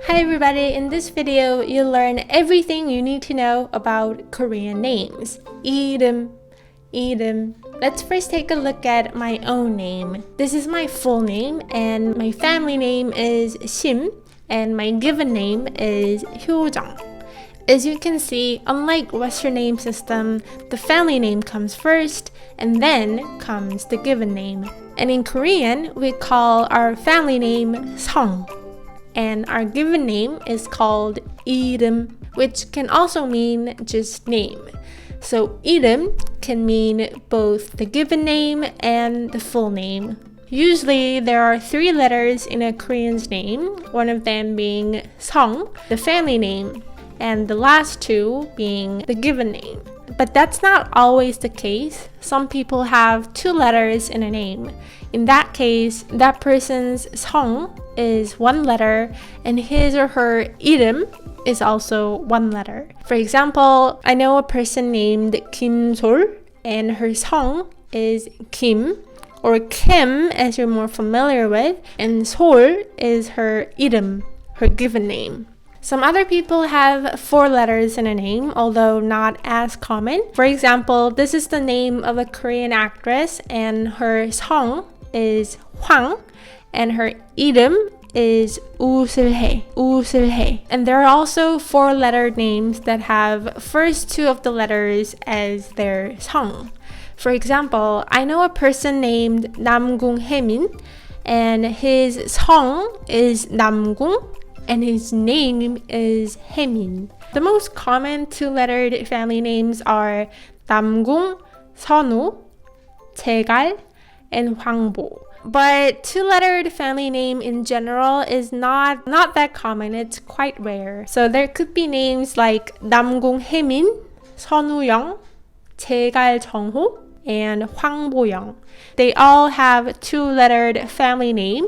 Hi everybody, in this video you'll learn everything you need to know about Korean names. 이름. Let's first take a look at my own name. This is my full name and my family name is Sim and my given name is Hyojang. As you can see, unlike Western name system, the family name comes first and then comes the given name. And in Korean, we call our family name Song. And our given name is called 이름, which can also mean just name. So 이름 can mean both the given name and the full name. Usually there are 3 letters in a Korean's name, one of them being Song, the family name, and the last 2 being the given name. But that's not always the case. Some people have 2 letters in a name. In that case, that person's Song is 1 letter and his or her 이름 is also 1 letter. For example, I know a person named Kim Sol and her Song is Kim or Kim as you're more familiar with, and Sol is her 이름, her given name. Some other people have 4 letters in a name, although not as common. For example, this is the name of a Korean actress and her Song is Hwang and her 이름 is 우슬해. And there are also 4-letter names that have first 2 of the letters as their Song. For example, I know a person named Namgung Haemin and his Song is Namgung and his name is Haemin. The most common 2-lettered family names are 남궁, 선우, 재갈, and 황보. But 2-lettered family name in general is not that common. It's quite rare. So there could be names like 남궁 혜민, 선우영, 재갈 정호, and 황보영. They all have 2-lettered family name,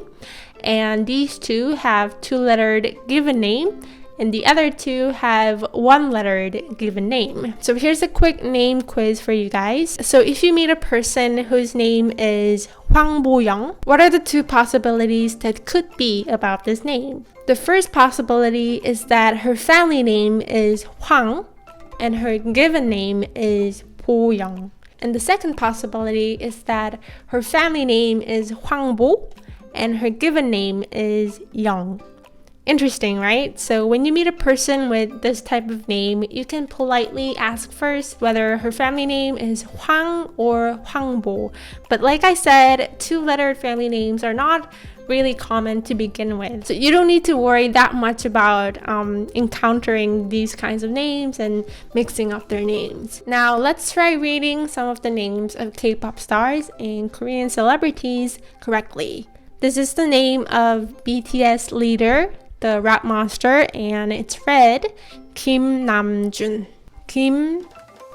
and these 2 have 2-lettered given name, and the other 2 have 1-lettered given name. So here's a quick name quiz for you guys. So if you meet a person whose name is Hwang Bo-young, what are the 2 possibilities that could be about this name? The first possibility is that her family name is Hwang and her given name is Bo-young. And the second possibility is that her family name is Hwang Bo and her given name is Young. Interesting, right? So when you meet a person with this type of name, you can politely ask first whether her family name is Hwang or Hwangbo. But like I said, 2-lettered family names are not really common to begin with. So you don't need to worry that much about encountering these kinds of names and mixing up their names. Now let's try reading some of the names of K-pop stars and Korean celebrities correctly. This is the name of BTS leader, the rap monster, and it's read Kim Namjoon. Kim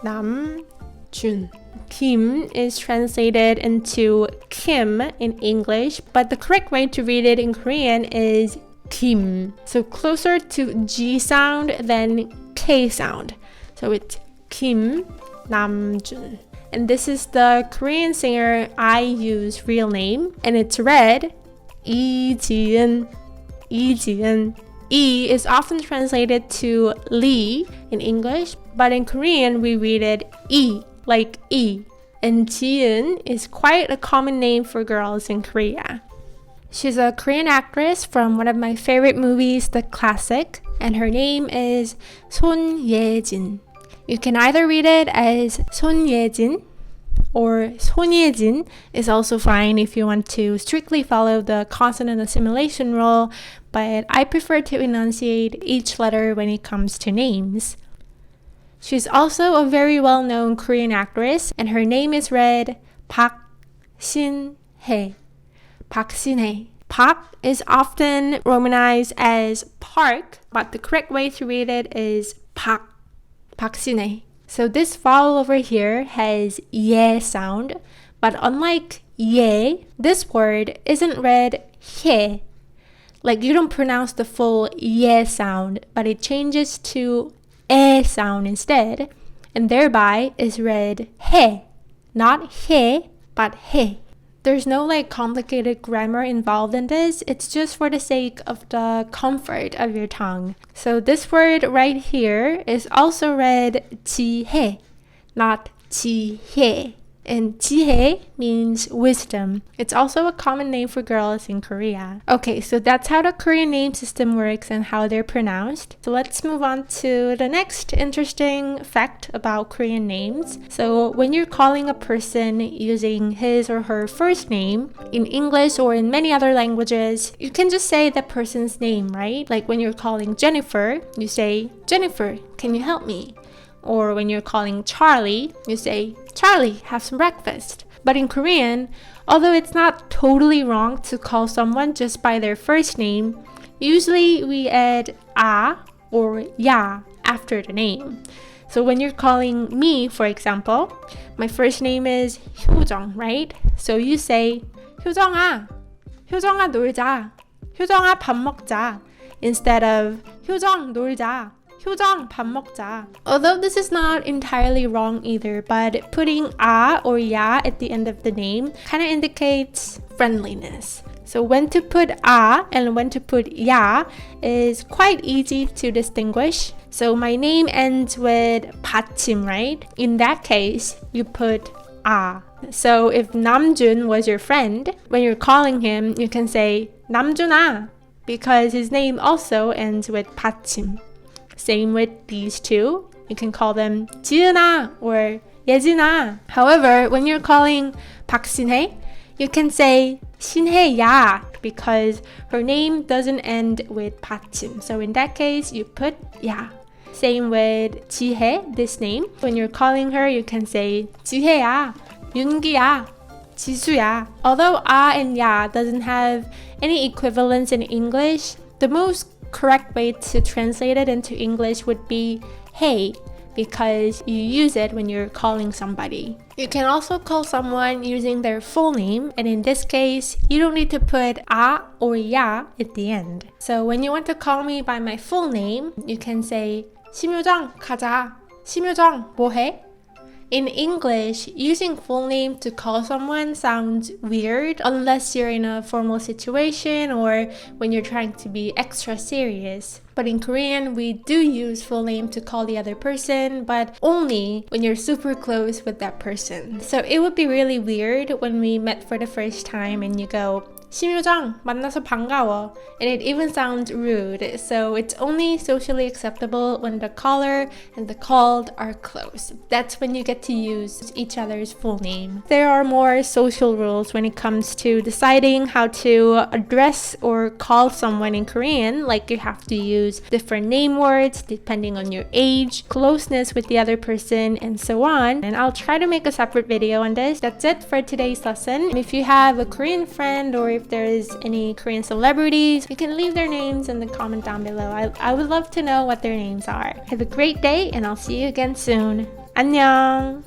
Namjoon. Kim is translated into Kim in English, but the correct way to read it in Korean is Kim. So closer to G sound than K sound. So it's Kim Namjoon. And this is the Korean singer IU's real name, and it's read Lee Ji-eun. E is often translated to Lee in English, but in Korean we read it E, like E. And Ji-eun is quite a common name for girls in Korea. She's a Korean actress from one of my favorite movies, The Classic, and her name is Son Ye-jin. You can either read it as Son Ye-jin or 손예진 is also fine if you want to strictly follow the consonant assimilation rule, but I prefer to enunciate each letter when it comes to names. She's also a very well-known Korean actress, and her name is read Park Shin-hye. Park Shin-hye. Park is often romanized as Park, but the correct way to read it is Park. Park Shin-hye. So this vowel over here has ye sound, but unlike ye, this word isn't read he. Like you don't pronounce the full ye sound, but it changes to e sound instead, and thereby is read he, not he, but he. There's no like complicated grammar involved in this. It's just for the sake of the comfort of your tongue. So this word right here is also read 지혜, not 지혜. And 지혜 means wisdom. It's also a common name for girls in Korea. Okay, so that's how the Korean name system works and how they're pronounced. So let's move on to the next interesting fact about Korean names. So when you're calling a person using his or her first name, in English or in many other languages, you can just say the person's name, right? Like when you're calling Jennifer, you say, Jennifer, can you help me? Or when you're calling Charlie, you say, Charlie, have some breakfast. But in Korean, although it's not totally wrong to call someone just by their first name, usually we add a or ya after the name. So when you're calling me, for example, my first name is 효정, right? So you say, 효정아, 효정아 놀자, 효정아 밥 먹자, instead of 효정 놀자, 효정 밥 먹자. Although this is not entirely wrong either, but putting a or ya at the end of the name kind of indicates friendliness. So when to put a and when to put ya is quite easy to distinguish. So my name ends with 받침, right? In that case, you put a. So if Namjoon was your friend, when you're calling him, you can say 남준아 because his name also ends with 받침. Same with these two. You can call them 지은아 or 예진아. However, when you're calling 박신혜, you can say 신혜야 because her name doesn't end with 받침. So in that case, you put ya. Same with 지혜, this name. When you're calling her, you can say 지혜야, 윤기야, 지수야. Although a and ya doesn't have any equivalence in English, the most correct way to translate it into English would be hey, because you use it when you're calling somebody. You can also call someone using their full name, and in this case, you don't need to put a or ya at the end. So when you want to call me by my full name, you can say 심효정 가자. 심효정 뭐해? In English, using full name to call someone sounds weird unless you're in a formal situation or when you're trying to be extra serious. But in Korean, we do use full name to call the other person, but only when you're super close with that person. So it would be really weird when we met for the first time and you go, 심효정, 만나서 반가워. And it even sounds rude. So it's only socially acceptable when the caller and the called are close. That's when you get to use each other's full name. There are more social rules when it comes to deciding how to address or call someone in Korean, like you have to use different name words depending on your age, closeness with the other person, and so on. And I'll try to make a separate video on this. That's it for today's lesson. And if you have a Korean friend or if there is any Korean celebrities, you can leave their names in the comment down below. I would love to know what their names are. Have a great day and I'll see you again soon. 안녕!